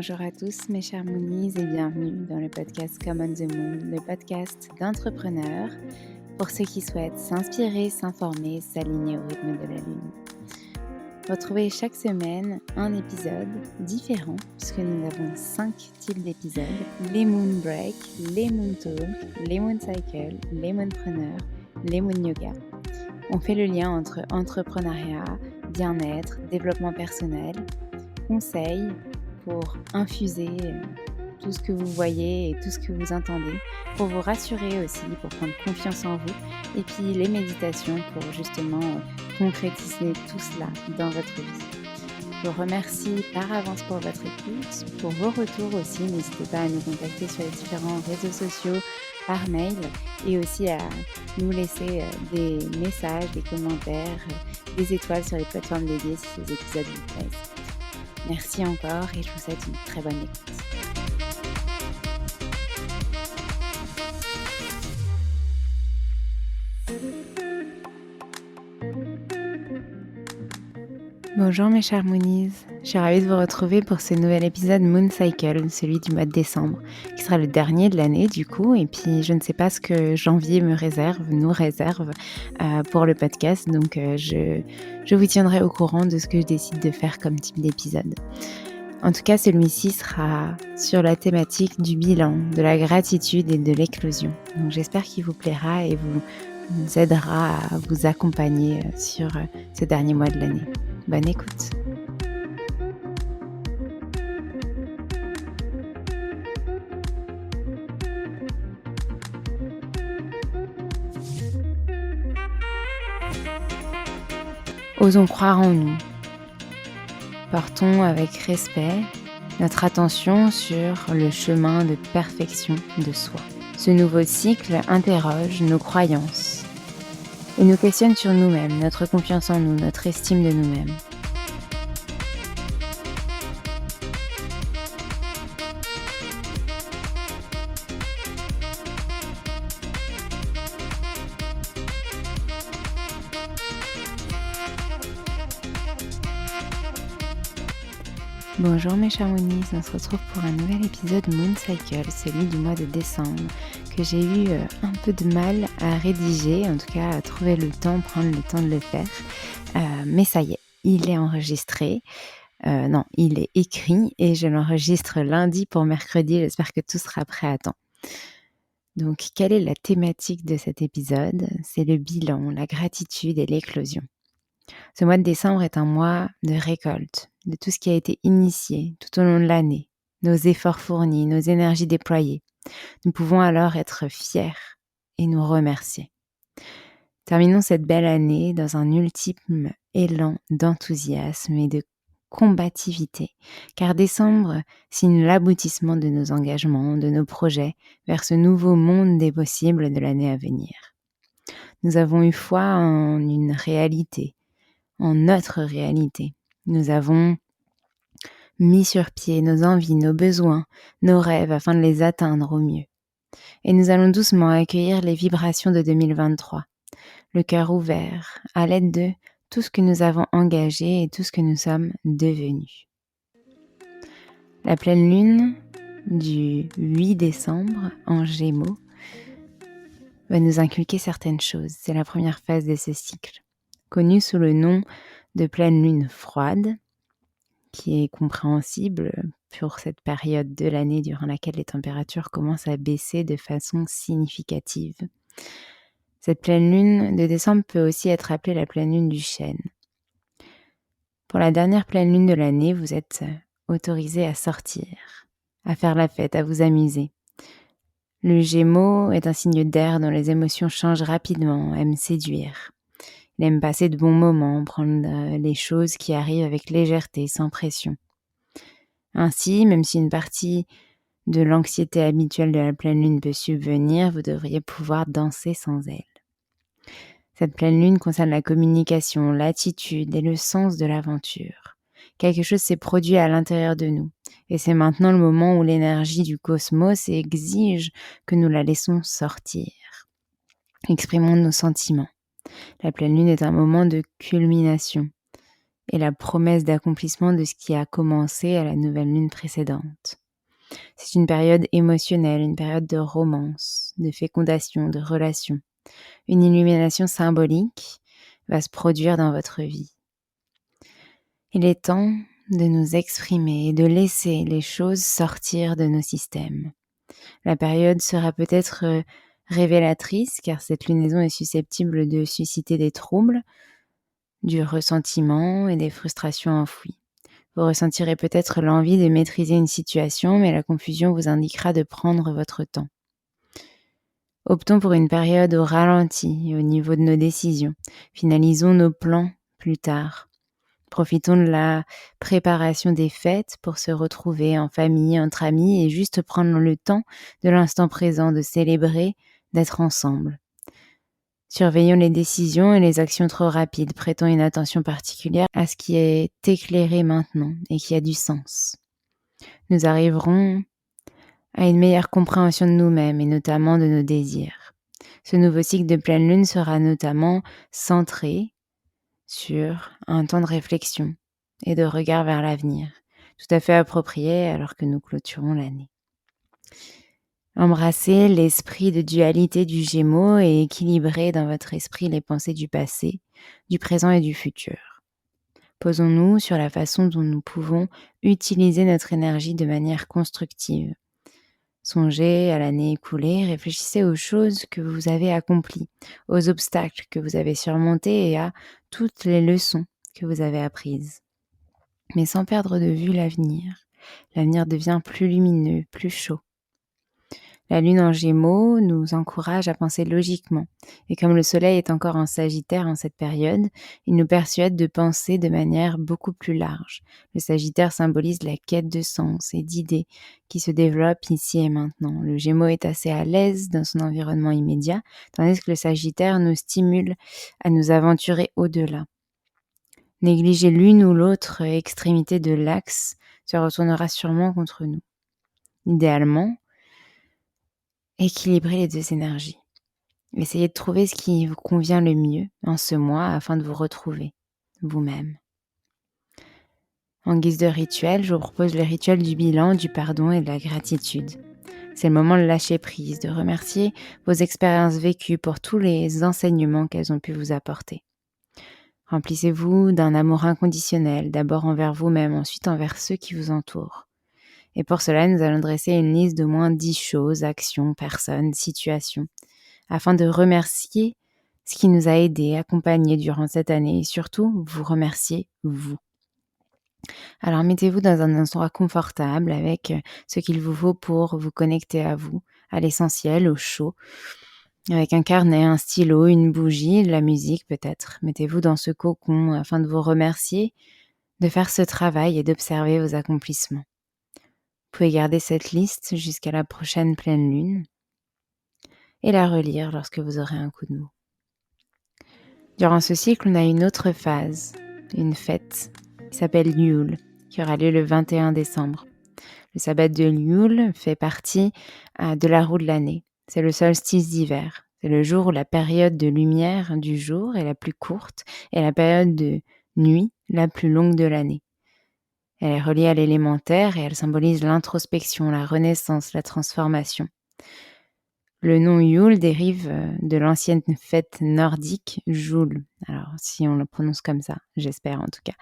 Bonjour à tous mes chers Moonies et bienvenue dans le podcast Come on the Moon, le podcast d'entrepreneurs pour ceux qui souhaitent s'inspirer, s'informer, s'aligner au rythme de la Lune. Retrouvez chaque semaine un épisode différent puisque nous avons 5 types d'épisodes, les Moon Break, les Moon Talk, les Moon Cycle, les Moonpreneurs, les Moon Yoga. On fait le lien entre entrepreneuriat, bien-être, développement personnel, conseils pour infuser tout ce que vous voyez et tout ce que vous entendez, pour vous rassurer aussi, pour prendre confiance en vous, et puis les méditations pour justement concrétiser tout cela dans votre vie. Je vous remercie par avance pour votre écoute, pour vos retours aussi. N'hésitez pas à nous contacter sur les différents réseaux sociaux, par mail, et aussi à nous laisser des messages, des commentaires, des étoiles sur les plateformes dédiées si ces épisodes vous plaisent. Merci encore et je vous souhaite une très bonne écoute. Bonjour mes chers Moonies, je suis ravie de vous retrouver pour ce nouvel épisode Moon Cycle, celui du mois de décembre, qui sera le dernier de l'année du coup, et puis je ne sais pas ce que janvier nous réserve pour le podcast, donc je vous tiendrai au courant de ce que je décide de faire comme type d'épisode. En tout cas, celui-ci sera sur la thématique du bilan, de la gratitude et de l'éclosion. Donc j'espère qu'il vous plaira et vous aidera à vous accompagner sur ce dernier mois de l'année. Bonne écoute. Osons croire en nous. Portons avec respect notre attention sur le chemin de perfection de soi. Ce nouveau cycle interroge nos croyances et nous questionne sur nous-mêmes, notre confiance en nous, notre estime de nous-mêmes. Bonjour mes chers Moonies, on se retrouve pour un nouvel épisode Moon Cycle, celui du mois de décembre, que j'ai eu un peu de mal à rédiger, en tout cas à trouver le temps, prendre le temps de le faire. Mais ça y est, il est enregistré, il est écrit et je l'enregistre lundi pour mercredi, j'espère que tout sera prêt à temps. Donc quelle est la thématique de cet épisode ? C'est le bilan, la gratitude et l'éclosion. Ce mois de décembre est un mois de récolte, de tout ce qui a été initié tout au long de l'année, nos efforts fournis, nos énergies déployées. Nous pouvons alors être fiers et nous remercier. Terminons cette belle année dans un ultime élan d'enthousiasme et de combativité, car décembre signe l'aboutissement de nos engagements, de nos projets vers ce nouveau monde des possibles de l'année à venir. Nous avons eu foi en une réalité, en notre réalité. Nous avons mis sur pied nos envies, nos besoins, nos rêves afin de les atteindre au mieux. Et nous allons doucement accueillir les vibrations de 2023, le cœur ouvert, à l'aide de tout ce que nous avons engagé et tout ce que nous sommes devenus. La pleine lune du 8 décembre en Gémeaux va nous inculquer certaines choses. C'est la première phase de ce cycle, connue sous le nom de pleine lune froide, qui est compréhensible pour cette période de l'année durant laquelle les températures commencent à baisser de façon significative. Cette pleine lune de décembre peut aussi être appelée la pleine lune du chêne. Pour la dernière pleine lune de l'année, vous êtes autorisé à sortir, à faire la fête, à vous amuser. Le Gémeaux est un signe d'air dont les émotions changent rapidement, aime séduire. Il aime passer de bons moments, prendre les choses qui arrivent avec légèreté, sans pression. Ainsi, même si une partie de l'anxiété habituelle de la pleine lune peut subvenir, vous devriez pouvoir danser sans elle. Cette pleine lune concerne la communication, l'attitude et le sens de l'aventure. Quelque chose s'est produit à l'intérieur de nous, et c'est maintenant le moment où l'énergie du cosmos exige que nous la laissons sortir. Exprimons nos sentiments. La pleine lune est un moment de culmination et la promesse d'accomplissement de ce qui a commencé à la nouvelle lune précédente. C'est une période émotionnelle, une période de romance, de fécondation, de relation. Une illumination symbolique va se produire dans votre vie. Il est temps de nous exprimer et de laisser les choses sortir de nos systèmes. La période sera peut-être révélatrice car cette lunaison est susceptible de susciter des troubles, du ressentiment et des frustrations enfouies. Vous ressentirez peut-être l'envie de maîtriser une situation, mais la confusion vous indiquera de prendre votre temps. Optons pour une période au ralenti au niveau de nos décisions. Finalisons nos plans plus tard. Profitons de la préparation des fêtes pour se retrouver en famille, entre amis et juste prendre le temps de l'instant présent, de célébrer, d'être ensemble. Surveillons les décisions et les actions trop rapides. Prêtons une attention particulière à ce qui est éclairé maintenant et qui a du sens. Nous arriverons à une meilleure compréhension de nous-mêmes et notamment de nos désirs. Ce nouveau cycle de pleine lune sera notamment centré sur un temps de réflexion et de regard vers l'avenir, tout à fait approprié alors que nous clôturons l'année. Embrassez l'esprit de dualité du Gémeaux et équilibrez dans votre esprit les pensées du passé, du présent et du futur. Posons-nous sur la façon dont nous pouvons utiliser notre énergie de manière constructive. Songez à l'année écoulée, réfléchissez aux choses que vous avez accomplies, aux obstacles que vous avez surmontés et à toutes les leçons que vous avez apprises. Mais sans perdre de vue l'avenir. L'avenir devient plus lumineux, plus chaud. La lune en Gémeaux nous encourage à penser logiquement. Et comme le soleil est encore en Sagittaire en cette période, il nous persuade de penser de manière beaucoup plus large. Le Sagittaire symbolise la quête de sens et d'idées qui se développent ici et maintenant. Le Gémeaux est assez à l'aise dans son environnement immédiat, tandis que le Sagittaire nous stimule à nous aventurer au-delà. Négliger l'une ou l'autre extrémité de l'axe se retournera sûrement contre nous. Idéalement, équilibrez les deux énergies. Essayez de trouver ce qui vous convient le mieux en ce mois afin de vous retrouver vous-même. En guise de rituel, je vous propose le rituel du bilan, du pardon et de la gratitude. C'est le moment de lâcher prise, de remercier vos expériences vécues pour tous les enseignements qu'elles ont pu vous apporter. Remplissez-vous d'un amour inconditionnel, d'abord envers vous-même, ensuite envers ceux qui vous entourent. Et pour cela, nous allons dresser une liste d'au moins 10 choses, actions, personnes, situations, afin de remercier ce qui nous a aidés, accompagnés durant cette année et surtout, vous remercier vous. Alors mettez-vous dans un endroit confortable avec ce qu'il vous faut pour vous connecter à vous, à l'essentiel, au chaud, avec un carnet, un stylo, une bougie, de la musique peut-être. Mettez-vous dans ce cocon afin de vous remercier, de faire ce travail et d'observer vos accomplissements. Vous pouvez garder cette liste jusqu'à la prochaine pleine lune et la relire lorsque vous aurez un coup de mou. Durant ce cycle, on a une autre phase, une fête qui s'appelle Yule, qui aura lieu le 21 décembre. Le sabbat de Yule fait partie de la roue de l'année. C'est le solstice d'hiver. C'est le jour où la période de lumière du jour est la plus courte et la période de nuit la plus longue de l'année. Elle est reliée à l'élémentaire et elle symbolise l'introspection, la renaissance, la transformation. Le nom Yule dérive de l'ancienne fête nordique Jul. Alors, si on le prononce comme ça, j'espère en tout cas.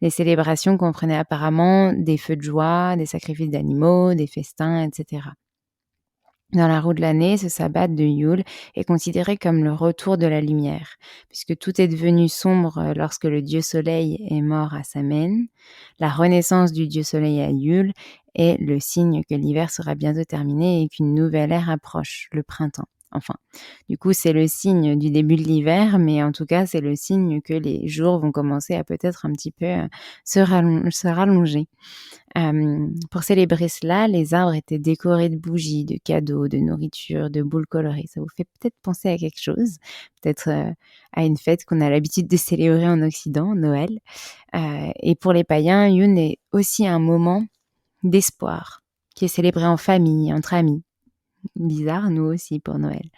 Les célébrations comprenaient apparemment des feux de joie, des sacrifices d'animaux, des festins, etc. Dans la roue de l'année, ce sabbat de Yule est considéré comme le retour de la lumière, puisque tout est devenu sombre lorsque le dieu soleil est mort à Samhain. La renaissance du dieu soleil à Yule est le signe que l'hiver sera bientôt terminé et qu'une nouvelle ère approche, le printemps. Enfin, du coup, c'est le signe du début de l'hiver, mais en tout cas, c'est le signe que les jours vont commencer à peut-être un petit peu se rallonger. Pour célébrer cela, les arbres étaient décorés de bougies, de cadeaux, de nourriture, de boules colorées. Ça vous fait peut-être penser à quelque chose, peut-être à une fête qu'on a l'habitude de célébrer en Occident, Noël. Et pour les païens, Yule est aussi un moment d'espoir qui est célébré en famille, entre amis, bizarre, nous aussi pour Noël.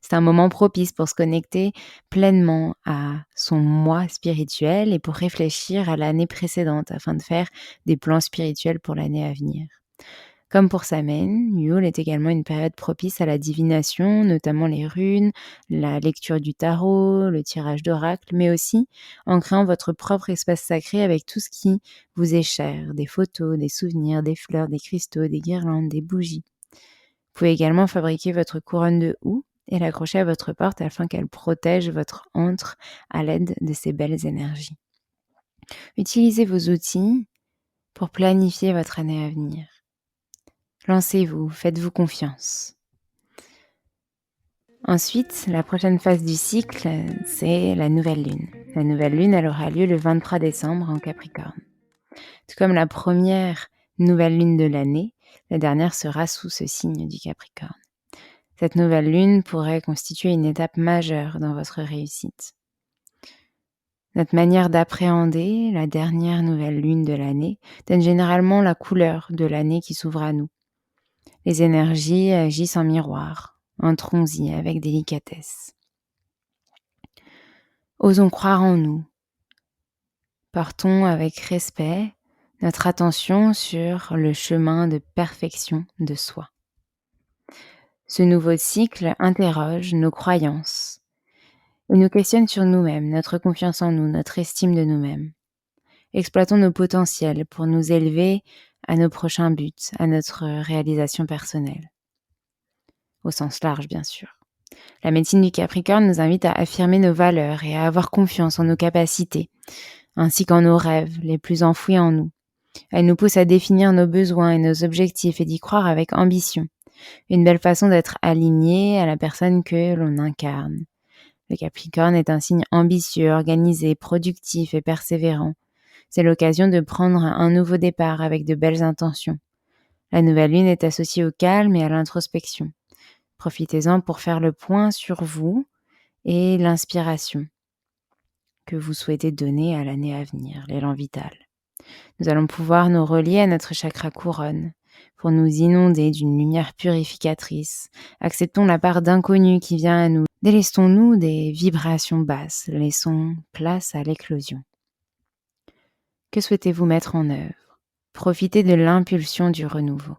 C'est un moment propice pour se connecter pleinement à son moi spirituel et pour réfléchir à l'année précédente afin de faire des plans spirituels pour l'année à venir. Comme pour Samhain, Yule est également une période propice à la divination, notamment les runes, la lecture du tarot, le tirage d'oracle, mais aussi en créant votre propre espace sacré avec tout ce qui vous est cher, des photos, des souvenirs, des fleurs, des cristaux, des guirlandes, des bougies. Vous pouvez également fabriquer votre couronne de houx et l'accrocher à votre porte afin qu'elle protège votre antre à l'aide de ces belles énergies. Utilisez vos outils pour planifier votre année à venir. Lancez-vous, faites-vous confiance. Ensuite, la prochaine phase du cycle, c'est la nouvelle lune. La nouvelle lune, elle aura lieu le 23 décembre en Capricorne. Tout comme la première nouvelle lune de l'année, la dernière sera sous ce signe du Capricorne. Cette nouvelle lune pourrait constituer une étape majeure dans votre réussite. Notre manière d'appréhender la dernière nouvelle lune de l'année donne généralement la couleur de l'année qui s'ouvre à nous. Les énergies agissent en miroir, entrons-y avec délicatesse. Osons croire en nous. Portons avec respect notre attention sur le chemin de perfection de soi. Ce nouveau cycle interroge nos croyances et nous questionne sur nous-mêmes, notre confiance en nous, notre estime de nous-mêmes. Exploitons nos potentiels pour nous élever à nos prochains buts, à notre réalisation personnelle. Au sens large, bien sûr. La médecine du Capricorne nous invite à affirmer nos valeurs et à avoir confiance en nos capacités, ainsi qu'en nos rêves les plus enfouis en nous. Elle nous pousse à définir nos besoins et nos objectifs et d'y croire avec ambition. Une belle façon d'être aligné à la personne que l'on incarne. Le Capricorne est un signe ambitieux, organisé, productif et persévérant. C'est l'occasion de prendre un nouveau départ avec de belles intentions. La nouvelle lune est associée au calme et à l'introspection. Profitez-en pour faire le point sur vous et l'inspiration que vous souhaitez donner à l'année à venir, l'élan vital. Nous allons pouvoir nous relier à notre chakra couronne pour nous inonder d'une lumière purificatrice. Acceptons la part d'inconnu qui vient à nous. Délestons-nous des vibrations basses. Laissons place à l'éclosion. Que souhaitez-vous mettre en œuvre? Profitez de l'impulsion du renouveau.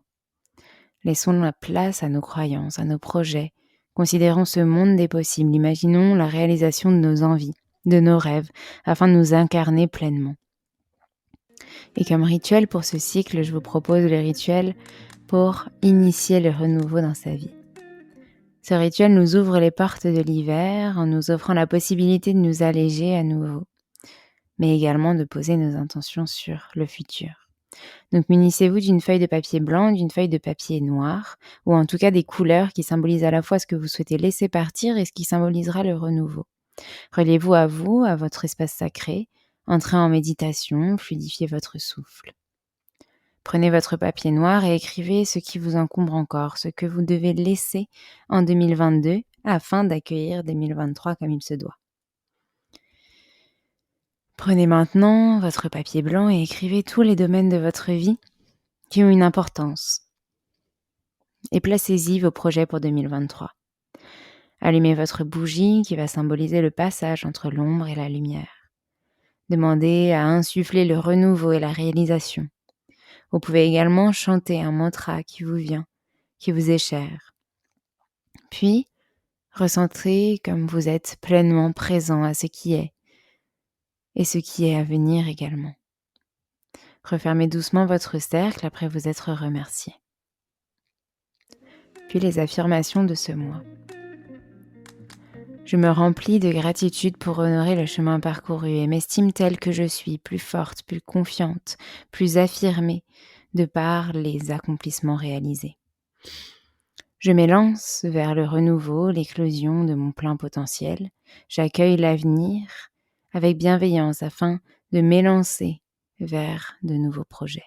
Laissons la place à nos croyances, à nos projets. Considérons ce monde des possibles. Imaginons la réalisation de nos envies, de nos rêves, afin de nous incarner pleinement. Et comme rituel pour ce cycle, je vous propose le rituel pour initier le renouveau dans sa vie. Ce rituel nous ouvre les portes de l'hiver en nous offrant la possibilité de nous alléger à nouveau, mais également de poser nos intentions sur le futur. Donc munissez-vous d'une feuille de papier blanc, d'une feuille de papier noir, ou en tout cas des couleurs qui symbolisent à la fois ce que vous souhaitez laisser partir et ce qui symbolisera le renouveau. Reliez-vous, à votre espace sacré, entrez en méditation, fluidifiez votre souffle. Prenez votre papier noir et écrivez ce qui vous encombre encore, ce que vous devez laisser en 2022 afin d'accueillir 2023 comme il se doit. Prenez maintenant votre papier blanc et écrivez tous les domaines de votre vie qui ont une importance. Et placez-y vos projets pour 2023. Allumez votre bougie qui va symboliser le passage entre l'ombre et la lumière. Demandez à insuffler le renouveau et la réalisation. Vous pouvez également chanter un mantra qui vous vient, qui vous est cher. Puis, ressentez comme vous êtes pleinement présent à ce qui est et ce qui est à venir également. Refermez doucement votre cercle après vous être remercié. Puis les affirmations de ce mois. Je me remplis de gratitude pour honorer le chemin parcouru et m'estime telle que je suis, plus forte, plus confiante, plus affirmée de par les accomplissements réalisés. Je m'élance vers le renouveau, l'éclosion de mon plein potentiel. J'accueille l'avenir avec bienveillance afin de m'élancer vers de nouveaux projets.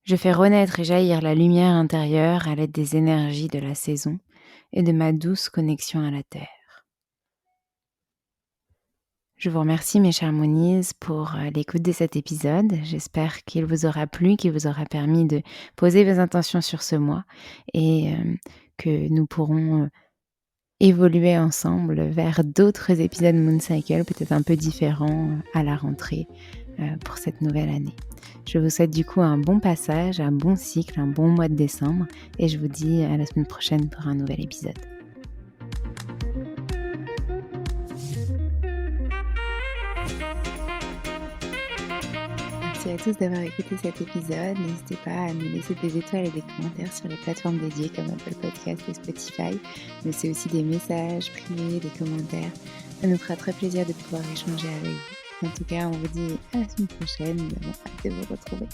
Je fais renaître et jaillir la lumière intérieure à l'aide des énergies de la saison et de ma douce connexion à la terre. Je vous remercie mes chers Moonies pour l'écoute de cet épisode. J'espère qu'il vous aura plu, qu'il vous aura permis de poser vos intentions sur ce mois et que nous pourrons évoluer ensemble vers d'autres épisodes Moon Cycle, peut-être un peu différents à la rentrée pour cette nouvelle année. Je vous souhaite du coup un bon passage, un bon cycle, un bon mois de décembre et je vous dis à la semaine prochaine pour un nouvel épisode. Merci à tous d'avoir écouté cet épisode. N'hésitez pas à nous laisser des étoiles et des commentaires sur les plateformes dédiées comme Apple Podcast et Spotify, mais c'est aussi des messages privés, des commentaires. Ça nous fera très plaisir de pouvoir échanger avec vous. En tout cas, on vous dit à la semaine prochaine. Nous avons hâte de vous retrouver.